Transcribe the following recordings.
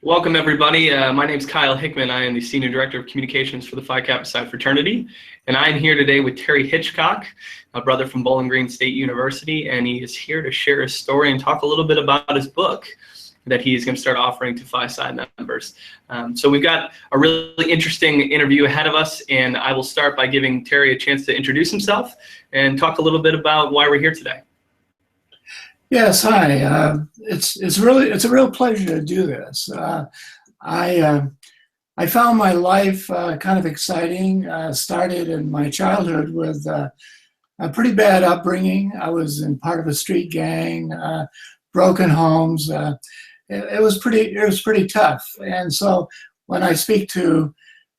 Welcome, everybody. My name is Kyle Hickman. I am the Senior Director of Communications for the Phi Kappa Psi Fraternity, and I'm here today with Terry Hitchcock, a brother from Bowling Green State University, and he is here to share his story and talk a little bit about his book that he's going to start offering to Phi Psi members. So we've got a really interesting interview ahead of us, and I will start by giving Terry a chance to introduce himself and talk a little bit about why we're here today. Yes, hi. It's a real pleasure to do this. I found my life kind of exciting. Started in my childhood with a pretty bad upbringing. I was in part of a street gang, broken homes. It was pretty tough. And so when I speak to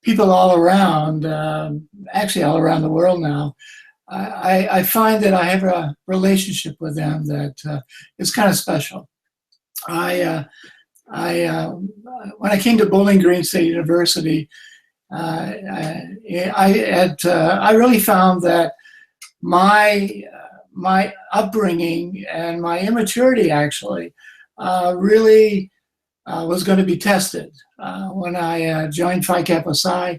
people all around, actually all around the world now, I find that I have a relationship with them that is kind of special. When I came to Bowling Green State University, I really found that my upbringing and my immaturity actually really was going to be tested. When I joined Phi Kappa Psi,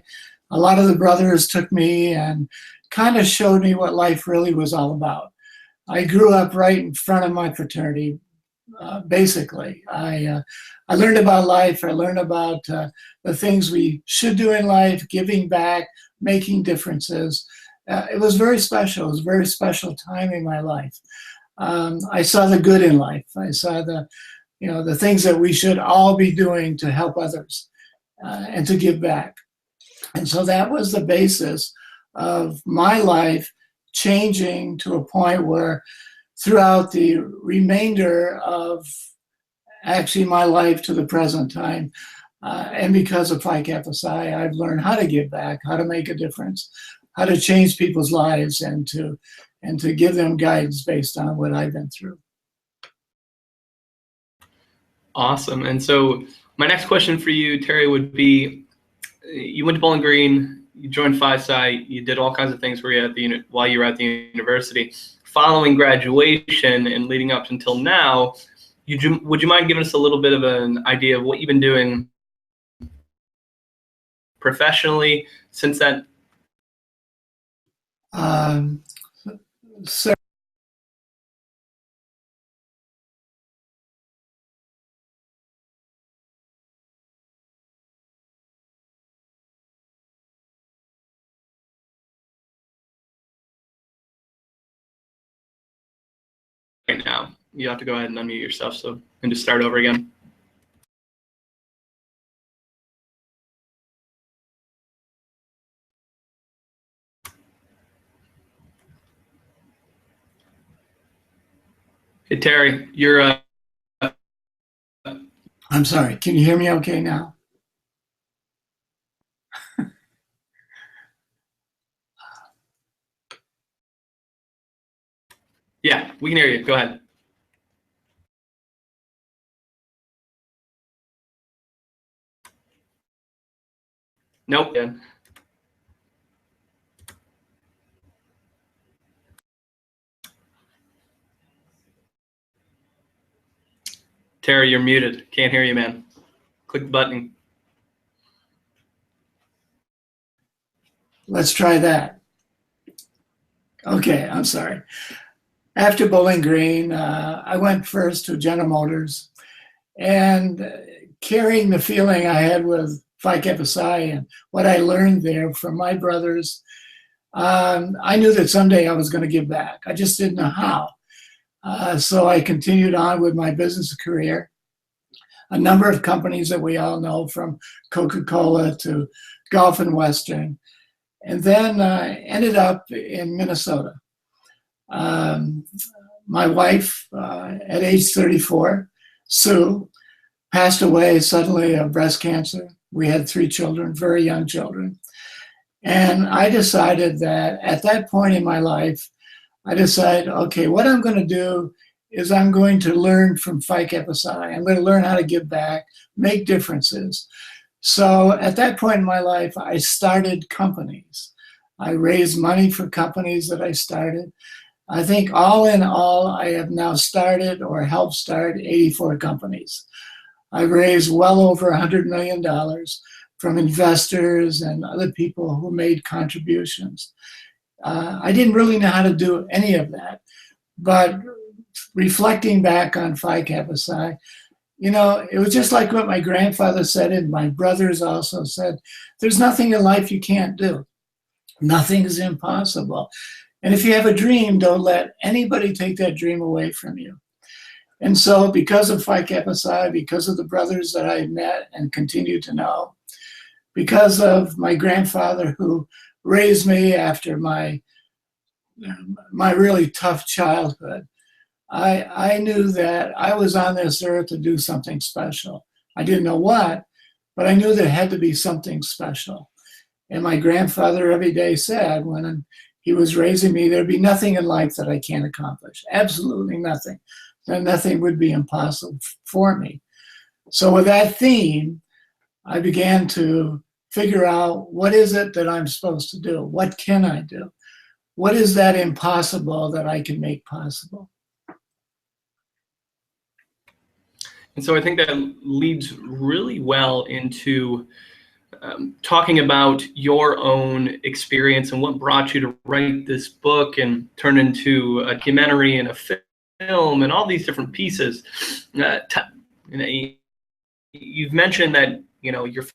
a lot of the brothers took me and kind of showed me what life really was all about. I grew up right in front of my fraternity, basically. I learned about life. I learned about the things we should do in life, giving back, making differences. It was very special. It was a very special time in my life. I saw the good in life. I saw the things that we should all be doing to help others and to give back. And so that was the basis of my life changing to a point where throughout the remainder of actually my life to the present time, and because of Phi Kappa Psi, I've learned how to give back, how to make a difference, how to change people's lives, and to give them guidance based on what I've been through. Awesome. And so my next question for you, Terry, would be, you went to Bowling Green, you joined Phi Psi, you did all kinds of things while you were at the university. Following graduation and leading up until now, would you mind giving us a little bit of an idea of what you've been doing professionally since then? So right now, you have to go ahead and unmute yourself and just start over again. Hey Terry, you're I'm sorry, can you hear me okay now? Yeah, we can hear you. Go ahead. Nope. Yeah. Terry, you're muted. Can't hear you, man. Click the button. Let's try that. Okay, I'm sorry. After Bowling Green, I went first to General Motors, and carrying the feeling I had with Phi Kappa Psi and what I learned there from my brothers, I knew that someday I was going to give back. I just didn't know how. So I continued on with my business career. A number of companies that we all know, from Coca-Cola to Gulf and Western, and then ended up in Minnesota. My wife, at age 34, Sue, passed away suddenly of breast cancer. We had 3 children, very young children. And I decided that at that point in my life, I decided, okay, what I'm going to do is I'm going to learn from Phi Kappa Psi. I'm going to learn how to give back, make differences. So at that point in my life, I started companies. I raised money for companies that I started. I think all in all, I have now started or helped start 84 companies. I raised well over $100 million from investors and other people who made contributions. I didn't really know how to do any of that, but reflecting back on Phi Kappa Psi, it was just like what my grandfather said, and my brothers also said, there's nothing in life you can't do. Nothing is impossible. And if you have a dream, don't let anybody take that dream away from you. And so because of Phi Kappa Psi, because of the brothers that I met and continue to know, because of my grandfather who raised me after my really tough childhood, I knew that I was on this earth to do something special. I didn't know what, but I knew there had to be something special. And my grandfather every day said when he was raising me, there'd be nothing in life that I can't accomplish. Absolutely nothing. Then nothing would be impossible for me. So with that theme, I began to figure out, what is it that I'm supposed to do? What can I do? What is that impossible that I can make possible? And so I think that leads really well into talking about your own experience and what brought you to write this book and turn into a documentary and a film and all these different pieces. You've mentioned that you're.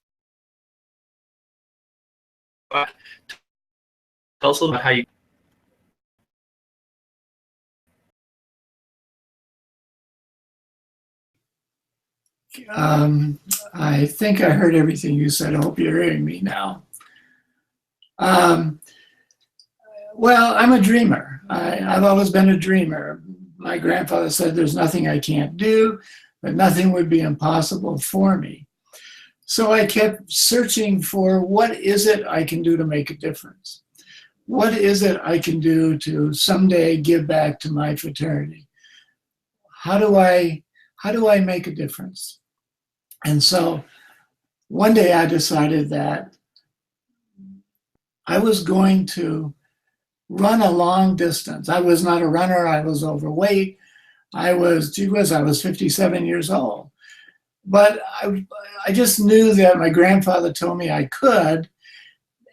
Tell us a little about how you. I think I heard everything you said. I hope you're hearing me now. Well, I'm a dreamer. I've always been a dreamer. My grandfather said there's nothing I can't do, but nothing would be impossible for me. So I kept searching for, what is it I can do to make a difference? What is it I can do to someday give back to my fraternity? How do I make a difference? And so one day I decided that I was going to run a long distance. I was not a runner. I was overweight. I was 57 years old. But I just knew that my grandfather told me I could,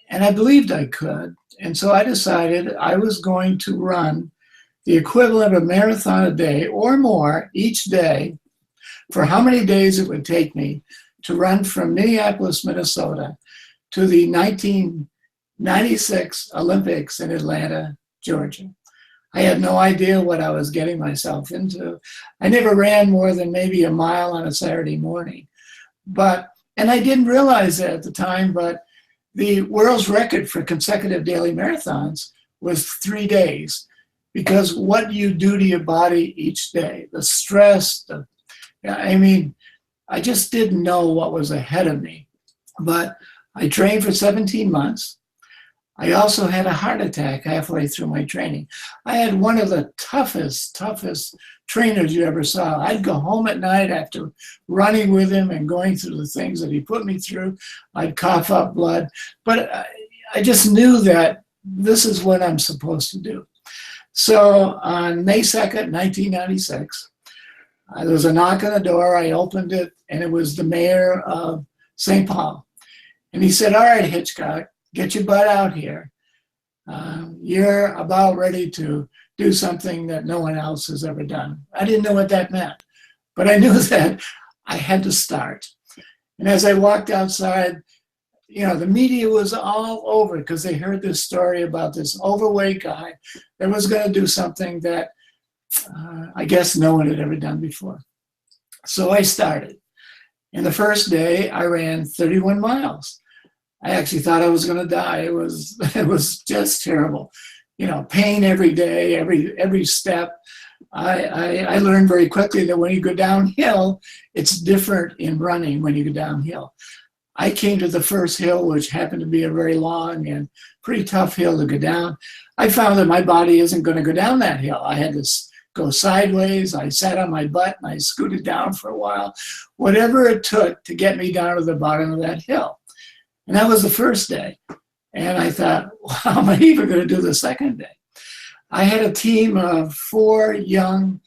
and I believed I could. And so I decided I was going to run the equivalent of a marathon a day or more each day for how many days it would take me to run from Minneapolis, Minnesota to the 1996 Olympics in Atlanta, Georgia. I had no idea what I was getting myself into. I never ran more than maybe a mile on a Saturday morning. And I didn't realize it at the time, but the world's record for consecutive daily marathons was 3 days, because what you do to your body each day, the stress, I just didn't know what was ahead of me. But I trained for 17 months. I also had a heart attack halfway through my training. I had one of the toughest trainers you ever saw. I'd go home at night after running with him and going through the things that he put me through. I'd cough up blood. But I just knew that this is what I'm supposed to do. So on May 2nd, 1996, there was a knock on the door. I opened it, and it was the mayor of St. Paul. And he said, "All right, Hitchcock, get your butt out here. You're about ready to do something that no one else has ever done." I didn't know what that meant, but I knew that I had to start. And as I walked outside, the media was all over because they heard this story about this overweight guy that was going to do something that I guess no one had ever done before. So I started. And the first day I ran 31 miles. I actually thought I was going to die. It was just terrible. Pain every day, every step. I learned very quickly that when you go downhill, it's different in running when you go downhill. I came to the first hill, which happened to be a very long and pretty tough hill to go down. I found that my body isn't going to go down that hill. I had to go sideways. I sat on my butt and I scooted down for a while, whatever it took to get me down to the bottom of that hill. And that was the first day. And I thought, well, how am I even going to do the second day? I had a team of 4 young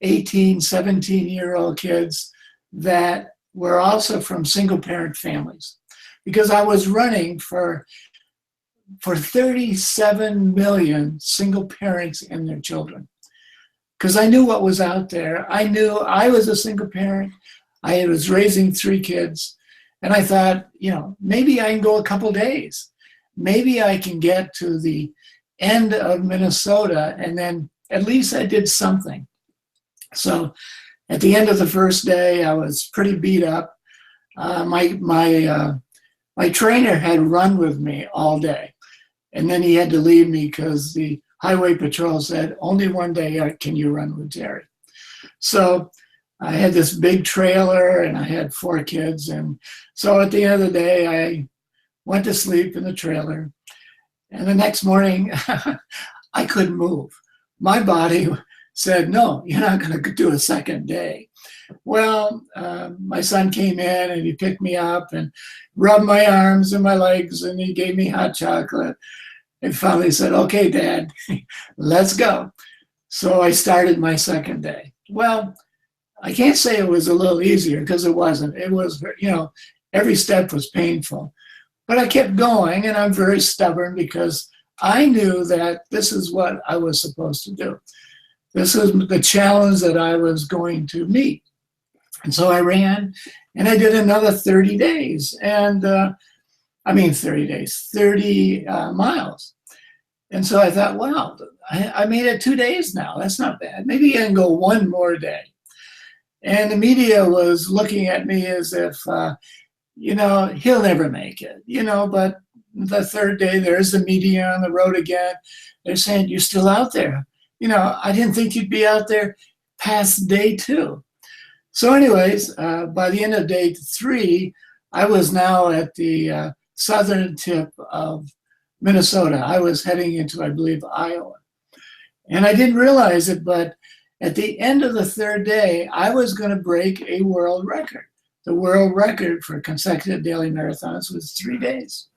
18, 17-year-old kids that were also from single parent families, because I was running for 37 million single parents and their children. Because I knew what was out there. I knew I was a single parent. I was raising 3 kids. And I thought, maybe I can go a couple days. Maybe I can get to the end of Minnesota, and then at least I did something. So at the end of the first day, I was pretty beat up. My trainer had run with me all day, and then he had to leave me because the highway patrol said, only one day can you run with Terry. So I had this big trailer and I had 4 kids. And so at the end of the day, I went to sleep in the trailer. And the next morning, I couldn't move. My body said, no, you're not going to do a second day. Well, my son came in and he picked me up and rubbed my arms and my legs, and he gave me hot chocolate. And finally said, okay, Dad, let's go. So I started my second day. Well, I can't say it was a little easier, because it wasn't. It was, every step was painful. But I kept going, and I'm very stubborn because I knew that this is what I was supposed to do. This is the challenge that I was going to meet. And so I ran, and I did another 30 days. And 30 miles. And so I thought, wow, I made it 2 days now. That's not bad. Maybe I can go one more day. And the media was looking at me as if, he'll never make it, but the third day, there's the media on the road again. They're saying, you're still out there. I didn't think you'd be out there past day 2. So anyways, by the end of day 3, I was now at the southern tip of Minnesota. I was heading into, I believe, Iowa. And I didn't realize it, but at the end of the 3rd day, I was going to break a world record. The world record for consecutive daily marathons was 3 days.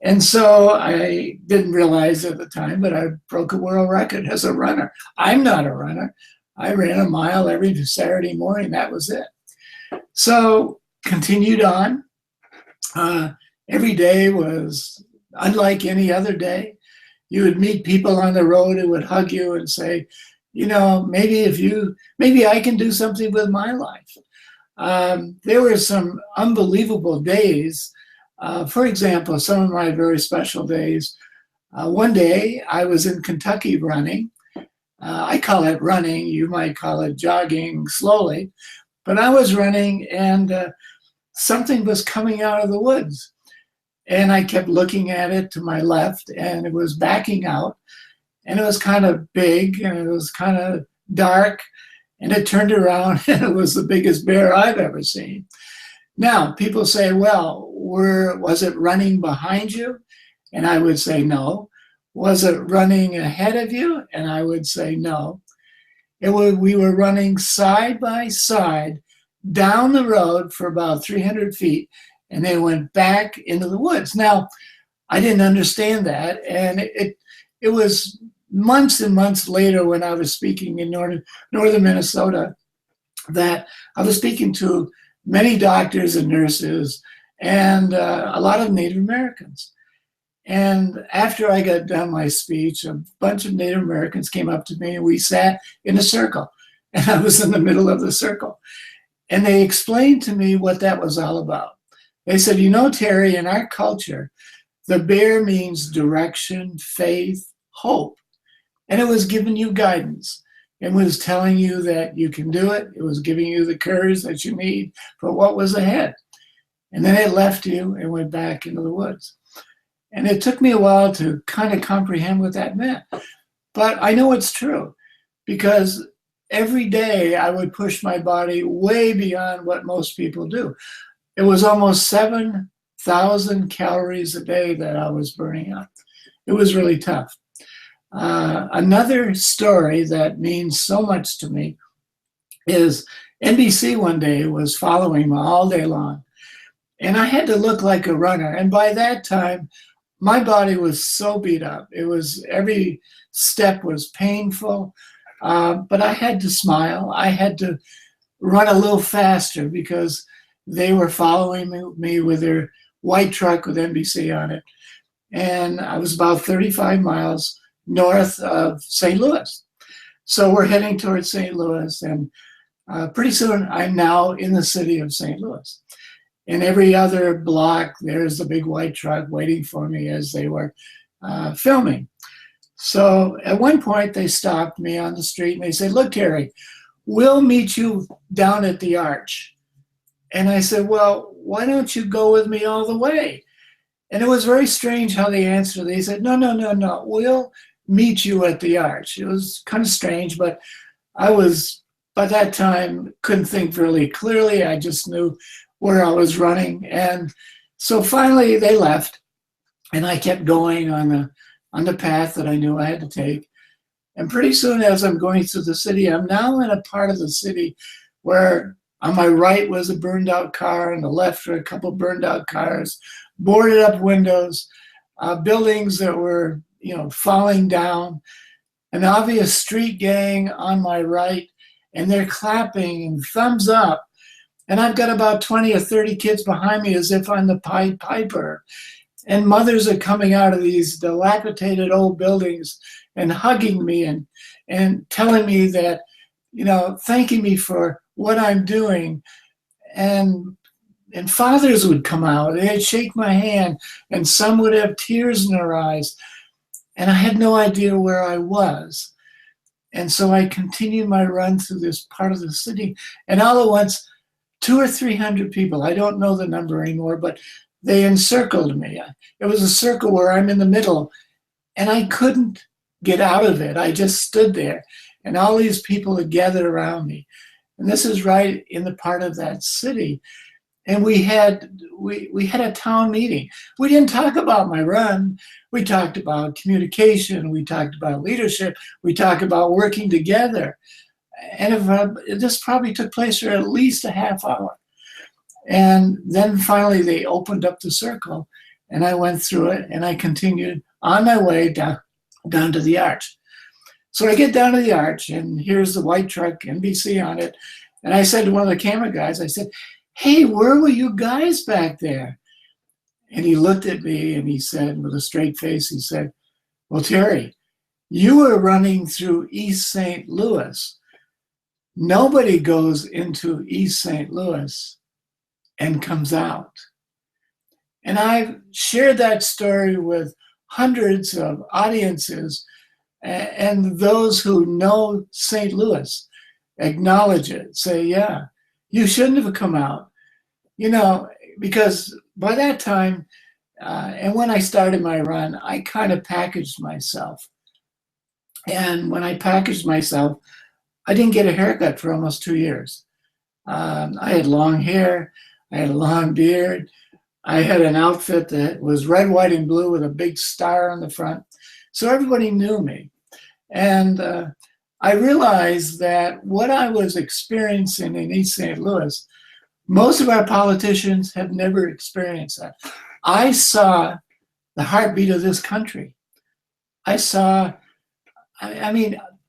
And so I didn't realize at the time, but I broke a world record as a runner. I'm not a runner. I ran a mile every Saturday morning. That was it. So continued on. Every day was unlike any other day. You would meet people on the road who would hug you and say, maybe I can do something with my life. There were some unbelievable days. For example, some of my very special days. One day I was in Kentucky running. I call it running. You might call it jogging slowly. But I was running, and something was coming out of the woods. And I kept looking at it to my left, and it was backing out. And it was kind of big, and it was kind of dark. And it turned around, and it was the biggest bear I've ever seen. Now, people say, well, was it running behind you? And I would say no. Was it running ahead of you? And I would say no. We were running side by side down the road for about 300 feet, and they went back into the woods. Now, I didn't understand that, and it was months and months later when I was speaking in northern Minnesota that I was speaking to many doctors and nurses and a lot of Native Americans. And after I got done my speech, a bunch of Native Americans came up to me, and we sat in a circle, and I was in the middle of the circle. And they explained to me what that was all about. They said, Terry, in our culture, the bear means direction, faith, hope. And it was giving you guidance. It was telling you that you can do it. It was giving you the courage that you need for what was ahead. And then it left you and went back into the woods. And it took me a while to kind of comprehend what that meant. But I know it's true, because every day I would push my body way beyond what most people do. It was almost 7,000 calories a day that I was burning up. It was really tough. Another story that means so much to me is NBC one day was following me all day long. And I had to look like a runner. And by that time, my body was so beat up. Every step was painful, but I had to smile. I had to run a little faster because they were following me with their white truck with NBC on it. And I was about 35 miles north of St. Louis. So we're heading towards St. Louis, and pretty soon I'm now in the city of St. Louis. In every other block, there's the big white truck waiting for me as they were filming. So at one point, they stopped me on the street and they said, "Look, Terry, we'll meet you down at the arch." And I said, "Well, why don't you go with me all the way?" And it was very strange how they answered. They said, "No, no, no, no, we'll meet you at the arch." It was kind of strange, but I was, by that time, couldn't think really clearly. I just knew where I was running. And so finally they left, and I kept going on the path that I knew I had to take. And pretty soon, as I'm going through the city, I'm now in a part of the city where on my right was a burned out car, and the left were a couple burned out cars, boarded up windows, buildings that were, falling down, an obvious street gang on my right, and they're clapping and thumbs up. And I've got about 20 or 30 kids behind me as if I'm the Pied Piper. And mothers are coming out of these dilapidated old buildings and hugging me and telling me that, thanking me for what I'm doing. And fathers would come out, they'd shake my hand, and some would have tears in their eyes. And I had no idea where I was. And so I continued my run through this part of the city. And all at once, 200 or 300 people, I don't know the number anymore, but they encircled me. It was a circle where I'm in the middle, and I couldn't get out of it. I just stood there, and all these people had gathered around me. And this is right in the part of that city. And we had a town meeting. We didn't talk about my run. We talked about communication. We talked about leadership. We talked about working together. And this probably took place for at least a half hour. And then finally they opened up the circle, and I went through it, and I continued on my way down to the arch. So I get down to the arch, and here's the white truck, NBC on it. And I said to one of the camera guys, I said, "Hey, where were you guys back there?" And he looked at me and he said, with a straight face, he said, "Well, Terry, you were running through East St. Louis. Nobody goes into East St. Louis and comes out." And I've shared that story with hundreds of audiences, and those who know St. Louis acknowledge it, say, "Yeah, you shouldn't have come out." Because by that time, and when I started my run, I kind of packaged myself. And when I packaged myself, I didn't get a haircut for almost 2 years. I had long hair, I had a long beard, I had an outfit that was red, white, and blue with a big star on the front. So everybody knew me. And I realized that what I was experiencing in East St. Louis, most of our politicians have never experienced that. I saw the heartbeat of this country.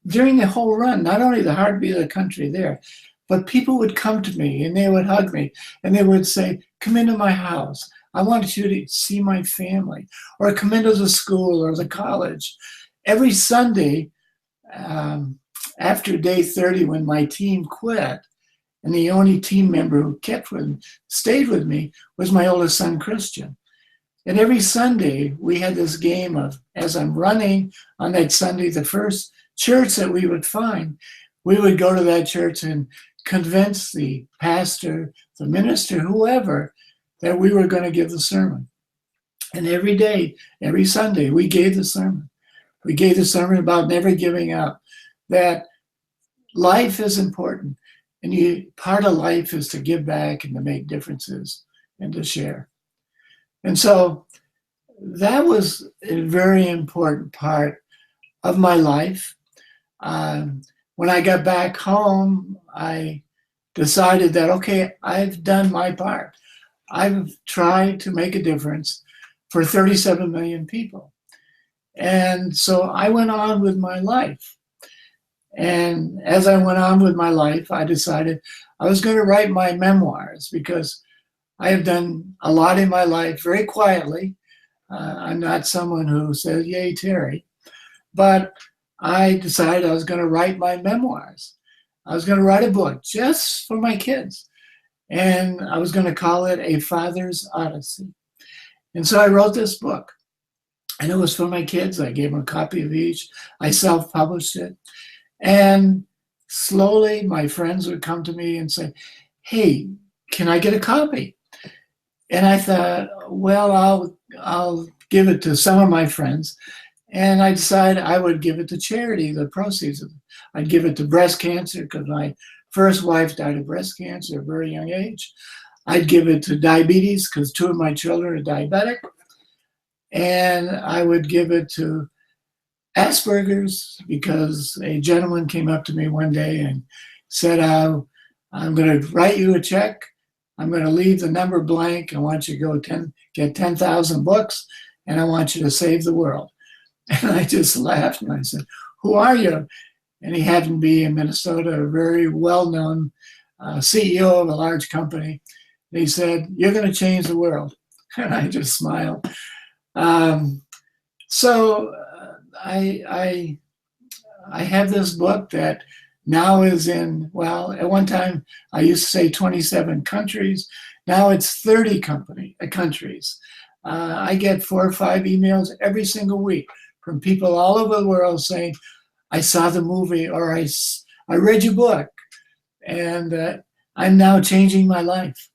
During the whole run, not only the heartbeat of the country there, but people would come to me and they would hug me and they would say, "Come into my house. I want you to see my family," or "Come into the school or the college." Every Sunday, after day 30, when my team quit, and the only team member who stayed with me was my oldest son, Christian. And every Sunday, we had this game of, as I'm running on that Sunday, the first church that we would find, we would go to that church and convince the pastor, the minister, whoever, that we were going to give the sermon. And every day, every Sunday, we gave the sermon. We gave the sermon about never giving up, that life is important. And part of life is to give back and to make differences and to share. And so that was a very important part of my life. When I got back home, I decided that, okay, I've done my part. I've tried to make a difference for 37 million people. And so I went on with my life. And as I went on with my life, I decided I was going to write my memoirs, because I have done a lot in my life very quietly. I'm not someone who says, "Yay, Terry," but I decided I was going to write my memoirs. I was going to write a book just for my kids, and I was going to call it A Father's Odyssey. And so I wrote this book, and it was for my kids. I gave them a copy of each. I self-published it, and slowly my friends would come to me and say, "Hey, can I get a copy?" And I thought, well, I'll give it to some of my friends. And I decided I would give it to charity, the proceeds of it. I'd give it to breast cancer because my first wife died of breast cancer at a very young age. I'd give it to diabetes because 2 of my children are diabetic. And I would give it to aspergers because a gentleman came up to me one day and said, I'm going to write you a check. I'm going to leave the number blank. I want you to go get 10,000 books, and I want you to save the world. And I just laughed and I said, "Who are you?" And he happened to be in Minnesota, a very well-known CEO of a large company. And he said, "You're going to change the world." And I just smiled. So I have this book that now is in, well, at one time I used to say 27 countries. Now it's 30 countries. I get 4 or 5 emails every single week from people all over the world saying, "I saw the movie," or I read your book, and I'm now changing my life.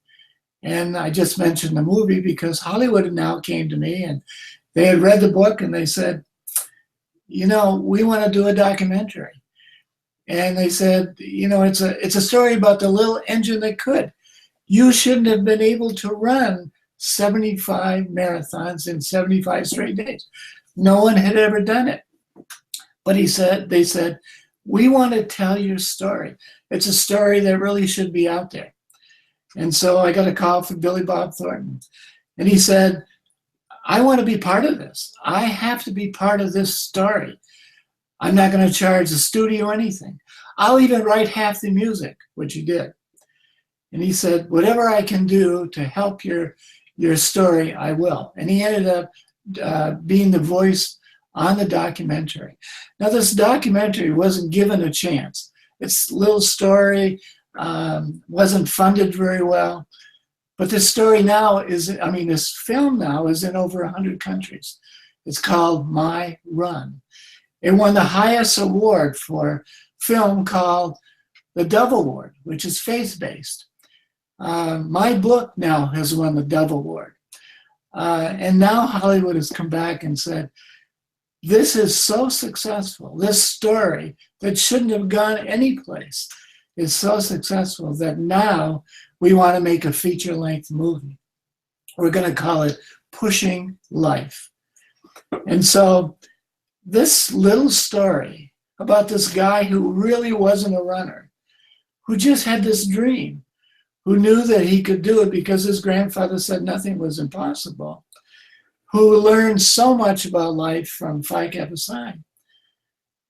And I just mentioned the movie because Hollywood now came to me and they had read the book and they said, "We want to do a documentary." And they said, it's a story about the little engine that could. You shouldn't have been able to run 75 marathons in 75 straight days. No one had ever done it. But they said, "We want to tell your story. It's a story that really should be out there." And so I got a call from Billy Bob Thornton. And he said, "I want to be part of this. I have to be part of this story. I'm not going to charge the studio anything. I'll even write half the music," which he did. And he said, "Whatever I can do to help your story, I will." And he ended up being the voice on the documentary. Now, this documentary wasn't given a chance. Its little story wasn't funded very well. But this story now this film now is in over 100 countries. It's called My Run. It won the highest award for film called the Dove Award, which is faith-based. My book now has won the Dove Award. And now Hollywood has come back and said, "This is so successful. This story that shouldn't have gone anyplace is so successful that now we want to make a feature-length movie. We're going to call it Pushing Life." And so this little story about this guy who really wasn't a runner, who just had this dream, who knew that he could do it because his grandfather said nothing was impossible, who learned so much about life from Phi Kappa Psi,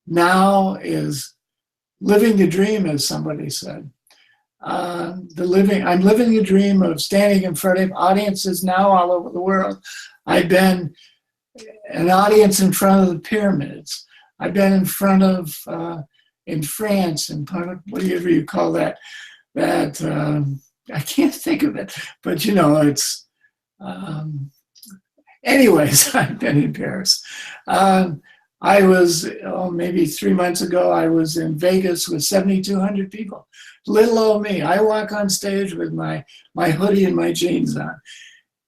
now is living the dream, as somebody said. I'm living the dream of standing in front of audiences now all over the world. I've been an audience in front of the pyramids. I've been in front of, in France, in front of, whatever you call that, I can't think of it, but it's, anyways, I've been in Paris. I was, maybe 3 months ago, I was in Vegas with 7,200 people. Little old me. I walk on stage with my hoodie and my jeans on,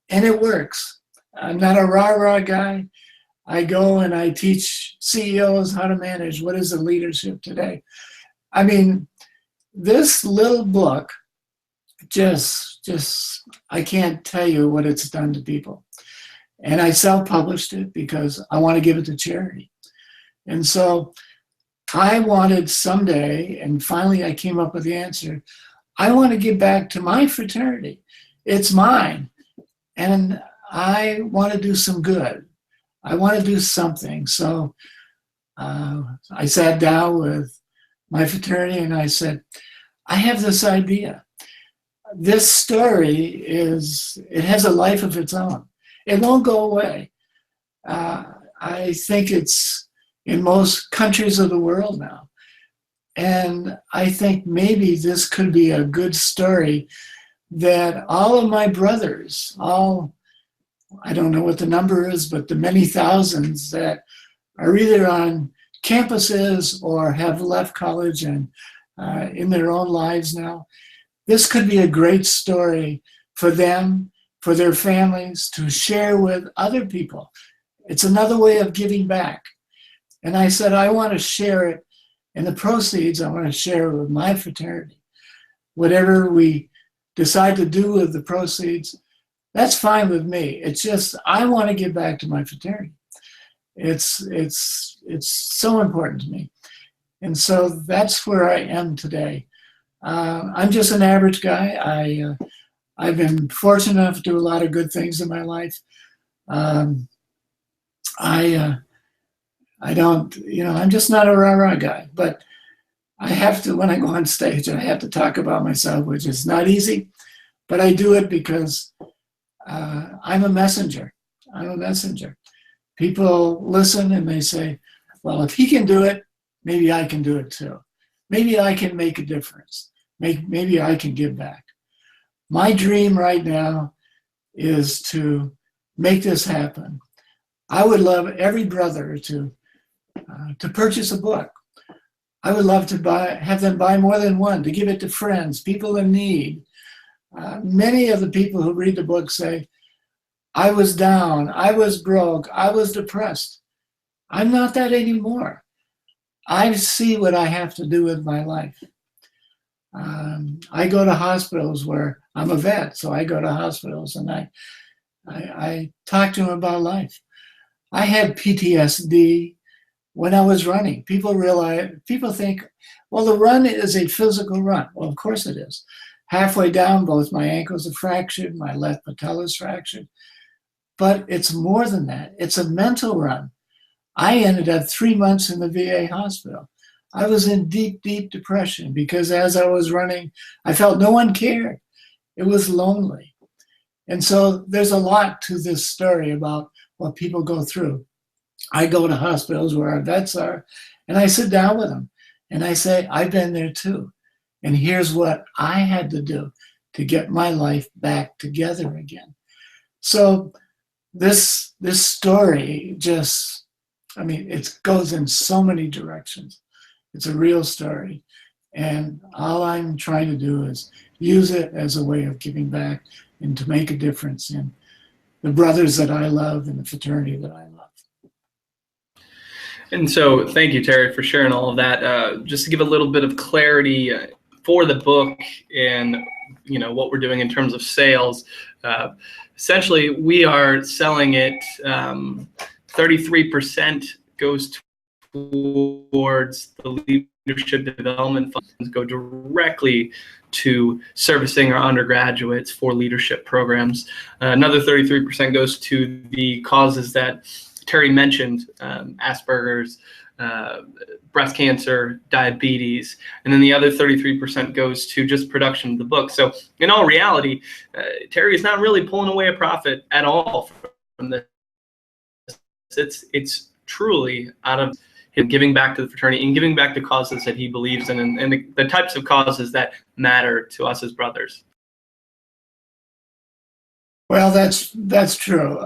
and it works. I'm not a rah-rah guy. I go and I teach CEOs how to manage. What is the leadership today? I mean, this little book just I can't tell you what it's done to people. And I self-published it because I want to give it to charity. And so I wanted someday, and finally I came up with the answer, I want to give back to my fraternity. It's mine. And I want to do some good. I want to do something. So I sat down with my fraternity and I said, I have this idea. this story it has a life of its own. It won't go away. I think it's in most countries of the world now. And I think maybe this could be a good story that all of my brothers, I don't know what the number is, but the many thousands that are either on campuses or have left college and in their own lives now, this could be a great story for them, for their families, to share with other people. It's another way of giving back. And I said, I want to share it, and the proceeds, I want to share it with my fraternity. Whatever we decide to do with the proceeds, that's fine with me. It's just, I want to give back to my fraternity. It's so important to me. And so that's where I am today. I'm just an average guy. I've been fortunate enough to do a lot of good things in my life. I don't, I'm just not a rah-rah guy, but I have to, when I go on stage, I have to talk about myself, which is not easy, but I do it because I'm a messenger. I'm a messenger. People listen and they say, well, if he can do it, maybe I can do it too. Maybe I can make a difference. Maybe I can give back. My dream right now is to make this happen. I would love every brother to purchase a book. I would love to have them buy more than one, to give it to friends, people in need. Many of the people who read the book say, I was down, I was broke, I was depressed. I'm not that anymore. I see what I have to do with my life. I go to hospitals where I'm a vet, so I go to hospitals and I talk to them about life. I had PTSD when I was running. People think, well, the run is a physical run. Well, of course it is. Halfway down, both my ankles are fractured, my left patella is fractured. But it's more than that. It's a mental run. I ended up 3 months in the VA hospital. I was in deep, deep depression because as I was running, I felt no one cared. It was lonely. And so there's a lot to this story about what people go through. I go to hospitals where our vets are, and I sit down with them, and I say, I've been there too. And here's what I had to do to get my life back together again. So this story just, it goes in so many directions. It's a real story. And all I'm trying to do is use it as a way of giving back and to make a difference in the brothers that I love and the fraternity that I love. And so thank you, Terry, for sharing all of that. Just to give a little bit of clarity for the book and what we're doing in terms of sales. Essentially, we are selling it. 33% goes towards the leadership development funds, go directly to servicing our undergraduates for leadership programs. Another 33% goes to the causes that Terry mentioned, aspergers, breast cancer, diabetes, and then the other 33% goes to just production of the book. So in all reality, Terry is not really pulling away a profit at all from this. It's truly out of him giving back to the fraternity and giving back to causes that he believes in and the types of causes that matter to us as brothers. Well, that's true.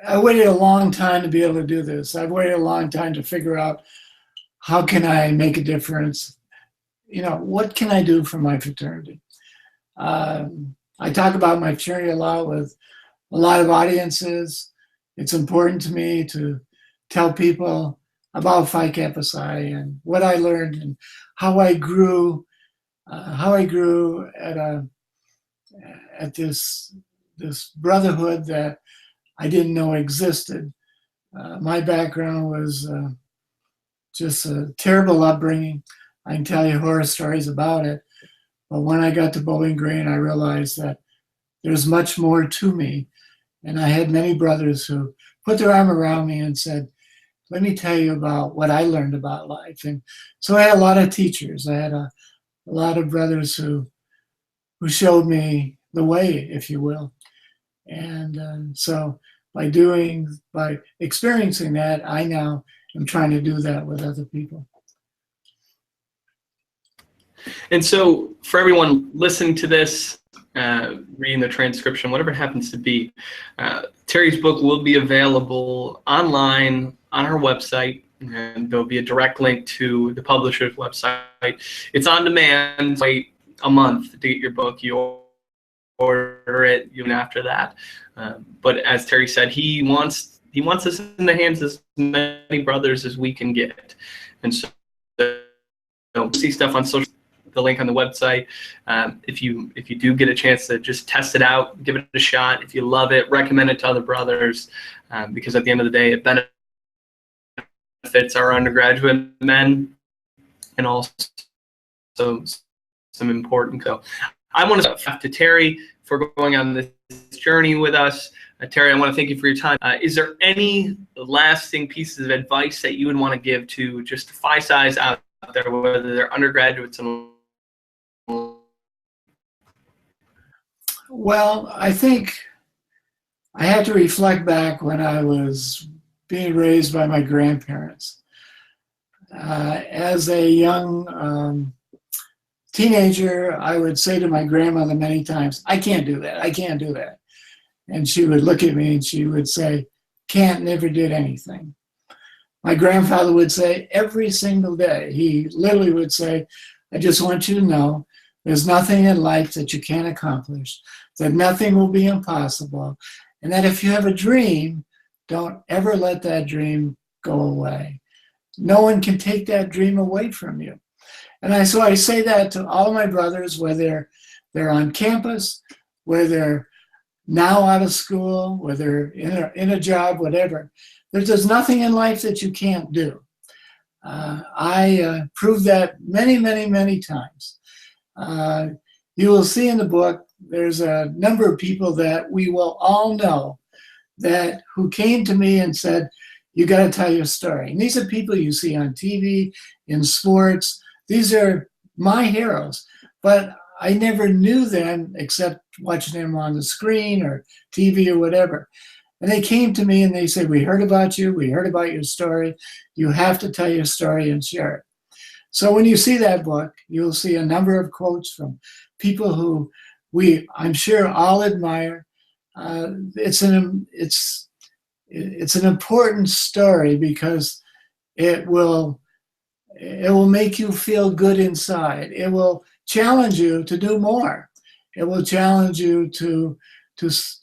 I waited a long time to be able to do this. I've waited a long time to figure out how can I make a difference? What can I do for my fraternity? I talk about my fraternity a lot with a lot of audiences. It's important to me to tell people about Phi Kappa Psi and what I learned and how I grew at this brotherhood that I didn't know existed. My background was just a terrible upbringing. I can tell you horror stories about it. But when I got to Bowling Green, I realized that there's much more to me. And I had many brothers who put their arm around me and said, let me tell you about what I learned about life. And so I had a lot of teachers. I had a lot of brothers who showed me the way, if you will. And so by experiencing that, I now am trying to do that with other people. And so for everyone listening to this, reading the transcription, whatever it happens to be, Terry's book will be available online on her website, and there'll be a direct link to the publisher's website. It's on demand. Wait a month to get your book. You order it even after that. But as Terry said, he wants us in the hands of as many brothers as we can get. And so see stuff on social, the link on the website. If you do get a chance to just test it out, give it a shot. If you love it, recommend it to other brothers, because at the end of the day, it benefits our undergraduate men and also some important. So I want to thank to Terry for going on this journey with us. Terry, I want to thank you for your time. Is there any lasting pieces of advice that you would want to give to just Phi Psis out there, whether they're undergraduates and... Well, I think I had to reflect back when I was being raised by my grandparents. As a young teenager, I would say to my grandmother many times, "I can't do that, I can't do that." And she would look at me and she would say, "Can't never did anything." My grandfather would say every single day, he literally would say, "I just want you to know there's nothing in life that you can't accomplish, that nothing will be impossible, and that if you have a dream, don't ever let that dream go away. No one can take that dream away from you." And so I say that to all of my brothers, whether they're on campus, whether they're now out of school, whether in a job, whatever. There's nothing in life that you can't do. I proved that many, many, many times. You will see in the book, there's a number of people that we will all know who came to me and said, "You got to tell your story." And these are people you see on TV, in sports. These are my heroes, but I never knew them except watching them on the screen or TV or whatever. And they came to me and they said, "We heard about you. We heard about your story. You have to tell your story and share it." So when you see that book, you'll see a number of quotes from people who I'm sure, all admire. It's an important story because it will make you feel good inside. It will challenge you to do more. It will challenge you to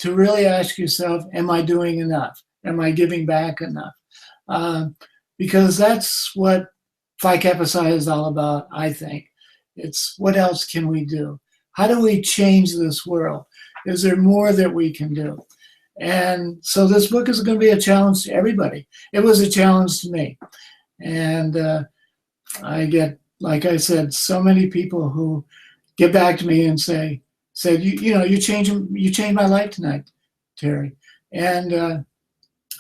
really ask yourself, am I doing enough? Am I giving back enough? Because that's what Phi Kappa Psi is all about, I think. It's what else can we do? How do we change this world? Is there more that we can do? And so this book is going to be a challenge to everybody. It was a challenge to me. And I get, like I said, so many people who get back to me and said, you changed my life tonight, Terry. And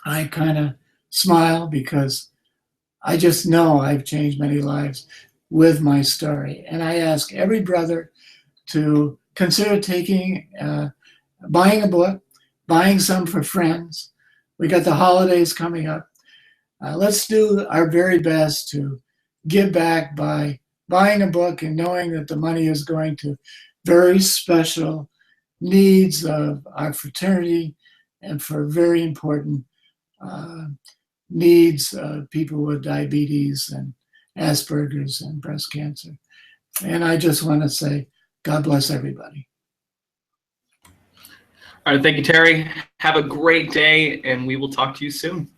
I kind of smile because I just know I've changed many lives with my story. And I ask every brother to consider buying a book, buying some for friends. We got the holidays coming up. Let's do our very best to give back by buying a book and knowing that the money is going to very special needs of our fraternity and for very important needs of people with diabetes and aspergers and breast cancer. And I just want to say, God bless everybody. All right, thank you, Terry. Have a great day, and we will talk to you soon.